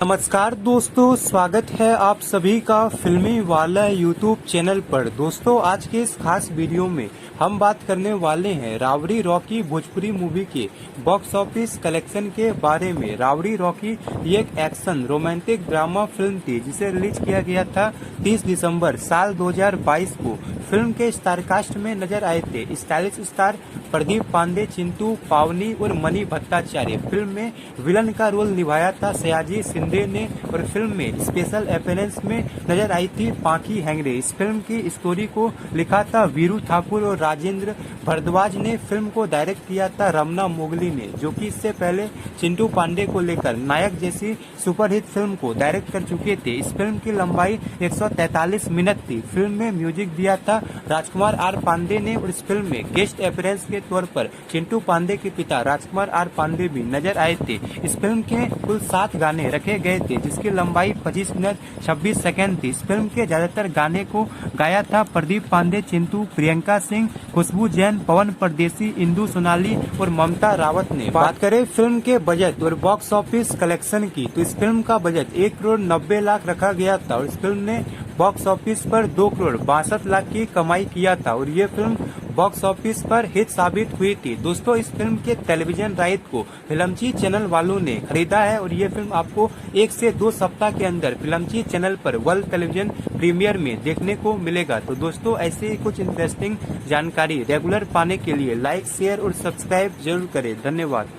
नमस्कार दोस्तों, स्वागत है आप सभी का फिल्मी वाला यूट्यूब चैनल पर। दोस्तों, आज के इस खास वीडियो में हम बात करने वाले हैं रावड़ी रॉकी भोजपुरी मूवी के बॉक्स ऑफिस कलेक्शन के बारे में। रावड़ी रॉकी ये एक एक्शन रोमांटिक ड्रामा फिल्म थी जिसे रिलीज किया गया था 30 दिसंबर साल 2022 को। फिल्म के स्टारकास्ट में नजर आए थे स्टाइलिश स्टार प्रदीप पांडे, चिंटू पावनी और मनी भट्टाचार्य। फिल्म में विलन का रोल निभाया था सयाजी शिंदे ने और फिल्म में स्पेशल अपीयरेंस में नजर आई थी पाखी हेंगड़े। इस फिल्म की स्टोरी को लिखा था वीरू ठाकुर और राजेंद्र भारद्वाज ने। फिल्म को डायरेक्ट किया था रमना मोगली ने, जो कि इससे पहले चिंटू पांडे को लेकर नायक जैसी सुपरहिट फिल्म को डायरेक्ट कर चुके थे। इस फिल्म की लंबाई 143 मिनट थी। फिल्म में म्यूजिक दिया था राजकुमार आर पांडे ने और इस फिल्म में गेस्ट अपीयरेंस के तौर पर चिंटू पांडे के पिता राजकुमार आर पांडे भी नजर आए थे। इस फिल्म के कुल 7 गाने रखे गए थे जिसकी लंबाई 25 मिनट 26 सेकंड थी। इस फिल्म के ज्यादातर गाने को गाया था प्रदीप पांडे, चिंटू, प्रियंका सिंह, खुशबू जैन, पवन परदेसी, इंदु सोनाली और ममता रावत ने। बात करें फिल्म के बजट और बॉक्स ऑफिस कलेक्शन की, तो इस फिल्म का बजट 1 करोड़ 90 लाख रखा गया था और इस फिल्म ने बॉक्स ऑफिस पर 2 करोड़ 62 लाख की कमाई किया था और ये फिल्म बॉक्स ऑफिस पर हिट साबित हुई थी। दोस्तों, इस फिल्म के टेलीविजन राइट को फिल्मची चैनल वालों ने खरीदा है और ये फिल्म आपको 1 से 2 सप्ताह के अंदर फिल्मची चैनल पर वर्ल्ड टेलीविजन प्रीमियर में देखने को मिलेगा। तो दोस्तों, ऐसे ही कुछ इंटरेस्टिंग जानकारी रेगुलर पाने के लिए लाइक, शेयर और सब्सक्राइब जरूर करें। धन्यवाद।